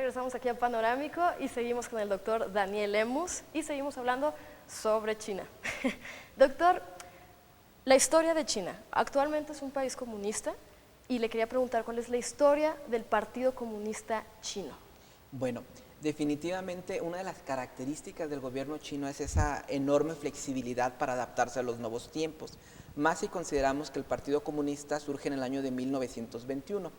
regresamos aquí a Panorámico y seguimos con el doctor Daniel Lemus y seguimos hablando sobre China. Doctor, la historia de China. Actualmente es un país comunista y le quería preguntar cuál es la historia del Partido Comunista Chino. Bueno, definitivamente una de las características del gobierno chino es esa enorme flexibilidad para adaptarse a los nuevos tiempos, más si consideramos que el Partido Comunista surge en el año de 1921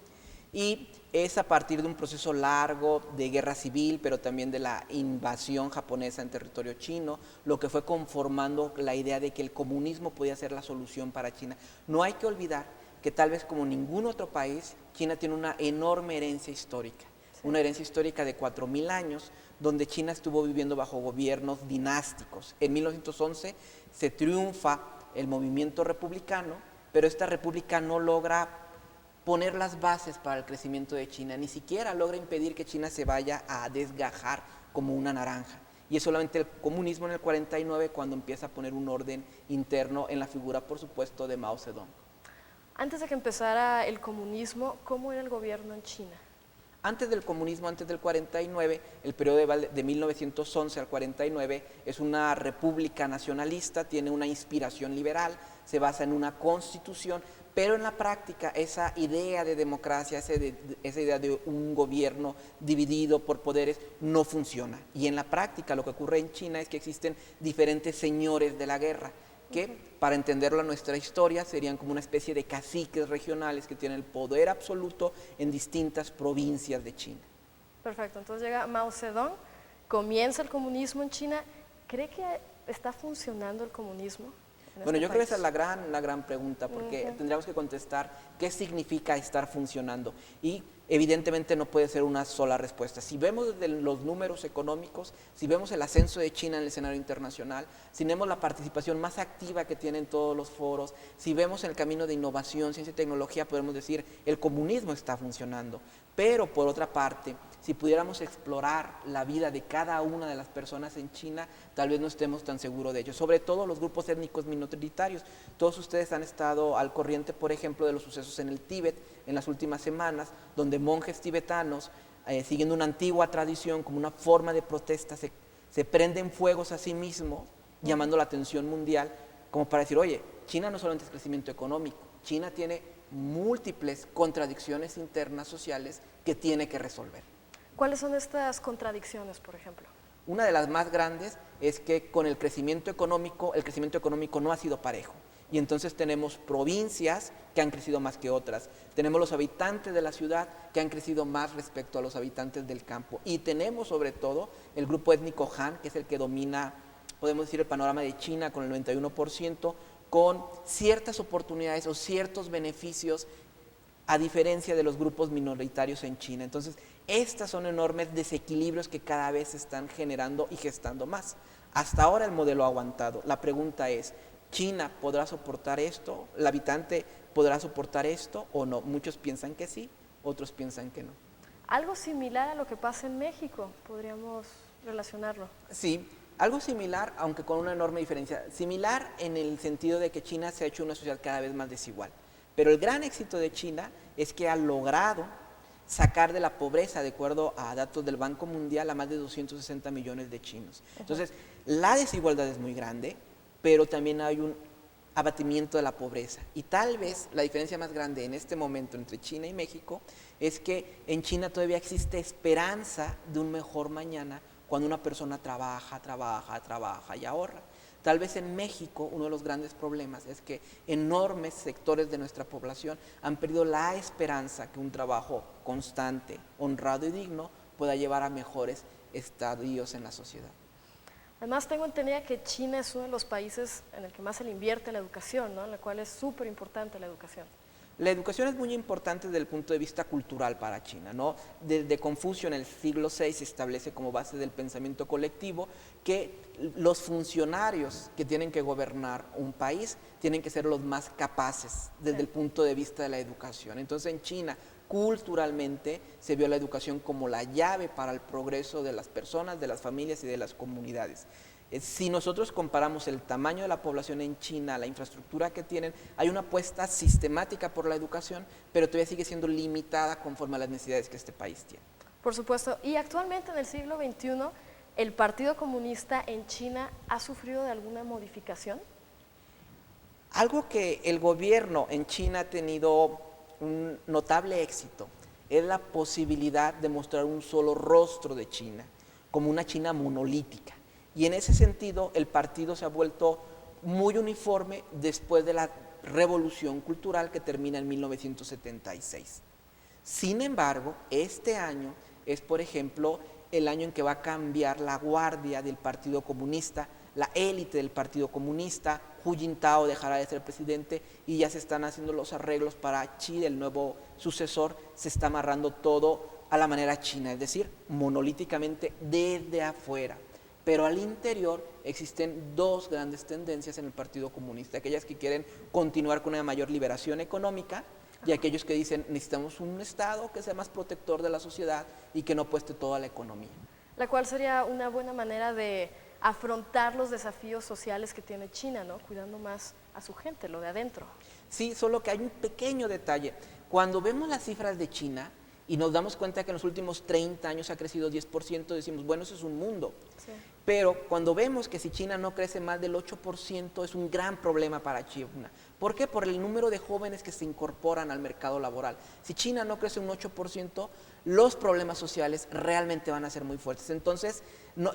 y es a partir de un proceso largo de guerra civil, pero también de la invasión japonesa en territorio chino, lo que fue conformando la idea de que el comunismo podía ser la solución para China. No hay que olvidar que tal vez como ningún otro país, China tiene una enorme herencia histórica. Una herencia histórica de 4.000 años, donde China estuvo viviendo bajo gobiernos dinásticos. En 1911 se triunfa el movimiento republicano, pero esta república no logra poner las bases para el crecimiento de China, ni siquiera logra impedir que China se vaya a desgajar como una naranja. Y es solamente el comunismo en el 49 cuando empieza a poner un orden interno en la figura, por supuesto, de Mao Zedong. Antes de que empezara el comunismo, ¿cómo era el gobierno en China? Antes del comunismo, antes del 49, el periodo de 1911 al 49 es una república nacionalista, tiene una inspiración liberal, se basa en una constitución, pero en la práctica esa idea de democracia, esa idea de un gobierno dividido por poderes no funciona. Y en la práctica lo que ocurre en China es que existen diferentes señores de la guerra, que para entenderlo nuestra historia serían como una especie de caciques regionales que tienen el poder absoluto en distintas provincias de China. Perfecto, entonces llega Mao Zedong, comienza el comunismo en China. ¿Cree que está funcionando el comunismo en Bueno, este yo creo que país? esa es la gran pregunta, porque tendríamos que contestar qué significa estar funcionando. Y evidentemente no puede ser una sola respuesta. Si vemos desde los números económicos, si vemos el ascenso de China en el escenario internacional, si vemos la participación más activa que tienen todos los foros, si vemos el camino de innovación, ciencia y tecnología, podemos decir el comunismo está funcionando. Pero por otra parte, si pudiéramos explorar la vida de cada una de las personas en China, tal vez no estemos tan seguros de ello. Sobre todo los grupos étnicos minoritarios. Todos ustedes han estado al corriente, por ejemplo, de los sucesos en el Tíbet en las últimas semanas, donde monjes tibetanos, siguiendo una antigua tradición, como una forma de protesta, se prenden fuegos a sí mismos, llamando la atención mundial, como para decir, oye, China no solamente es crecimiento económico, China tiene múltiples contradicciones internas sociales que tiene que resolver. ¿Cuáles son estas contradicciones, por ejemplo? Una de las más grandes es que con el crecimiento económico no ha sido parejo. Y entonces tenemos provincias que han crecido más que otras. Tenemos los habitantes de la ciudad que han crecido más respecto a los habitantes del campo. Y tenemos sobre todo el grupo étnico Han, que es el que domina, podemos decir, el panorama de China con el 91%, con ciertas oportunidades o ciertos beneficios a diferencia de los grupos minoritarios en China. Entonces, estos son enormes desequilibrios que cada vez se están generando y gestando más. Hasta ahora el modelo ha aguantado. La pregunta es, ¿China podrá soportar esto? ¿El habitante podrá soportar esto o no? Muchos piensan que sí, otros piensan que no. Algo similar a lo que pasa en México, podríamos relacionarlo. Sí, algo similar, aunque con una enorme diferencia. Similar en el sentido de que China se ha hecho una sociedad cada vez más desigual. Pero el gran éxito de China es que ha logrado sacar de la pobreza, de acuerdo a datos del Banco Mundial, a más de 260 millones de chinos. Entonces, la desigualdad es muy grande, pero también hay un abatimiento de la pobreza. Y tal vez la diferencia más grande en este momento entre China y México es que en China todavía existe esperanza de un mejor mañana cuando una persona trabaja y ahorra. Tal vez en México uno de los grandes problemas es que enormes sectores de nuestra población han perdido la esperanza que un trabajo constante, honrado y digno pueda llevar a mejores estadios en la sociedad. Además, tengo entendido que China es uno de los países en el que más se le invierte la educación, ¿no? En la cual es súper importante la educación. La educación es muy importante desde el punto de vista cultural para China, ¿no? Desde Confucio en el siglo VI se establece como base del pensamiento colectivo que los funcionarios que tienen que gobernar un país tienen que ser los más capaces desde el punto de vista de la educación. Entonces en China culturalmente se vio la educación como la llave para el progreso de las personas, de las familias y de las comunidades. Si nosotros comparamos el tamaño de la población en China, la infraestructura que tienen, hay una apuesta sistemática por la educación, pero todavía sigue siendo limitada conforme a las necesidades que este país tiene. Por supuesto. Y actualmente en el siglo XXI, ¿el Partido Comunista en China ha sufrido de alguna modificación? Algo que el gobierno en China ha tenido un notable éxito es la posibilidad de mostrar un solo rostro de China, como una China monolítica. Y en ese sentido, el partido se ha vuelto muy uniforme después de la revolución cultural que termina en 1976. Sin embargo, este año es, por ejemplo, el año en que va a cambiar la guardia del Partido Comunista, la élite del Partido Comunista. Hu Jintao dejará de ser presidente y ya se están haciendo los arreglos para Xi, el nuevo sucesor. Se está amarrando todo a la manera china, es decir, monolíticamente desde afuera. Pero al interior existen dos grandes tendencias en el Partido Comunista, aquellas que quieren continuar con una mayor liberación económica y aquellos que dicen necesitamos un Estado que sea más protector de la sociedad y que no apueste toda la economía. La cual sería una buena manera de afrontar los desafíos sociales que tiene China, ¿no? Cuidando más a su gente, lo de adentro. Sí, solo que hay un pequeño detalle. Cuando vemos las cifras de China y nos damos cuenta que en los últimos 30 años ha crecido 10%, decimos, bueno, eso es un mundo. Sí. Pero cuando vemos que si China no crece más del 8%, es un gran problema para China. ¿Por qué? Por el número de jóvenes que se incorporan al mercado laboral. Si China no crece un 8%, los problemas sociales realmente van a ser muy fuertes. Entonces,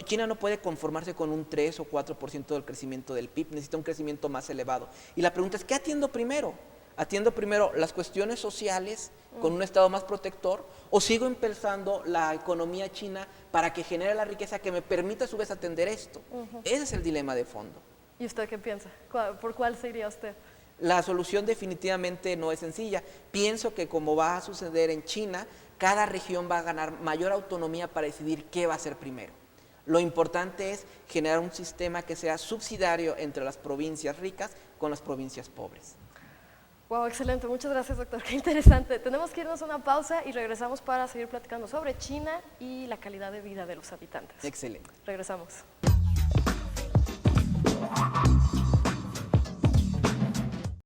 China no puede conformarse con un 3 o 4% del crecimiento del PIB, necesita un crecimiento más elevado. Y la pregunta es, ¿qué atiendo primero? ¿Atiendo primero las cuestiones sociales con un Estado más protector o sigo impulsando la economía china para que genere la riqueza que me permita a su vez atender esto? Ese es el dilema de fondo. ¿Y usted qué piensa? ¿Por cuál se iría usted? La solución definitivamente no es sencilla. Pienso que como va a suceder en China, cada región va a ganar mayor autonomía para decidir qué va a hacer primero. Lo importante es generar un sistema que sea subsidiario entre las provincias ricas con las provincias pobres. Wow, excelente. Muchas gracias, doctor. Qué interesante. Tenemos que irnos a una pausa y regresamos para seguir platicando sobre China y la calidad de vida de los habitantes. Excelente. Regresamos.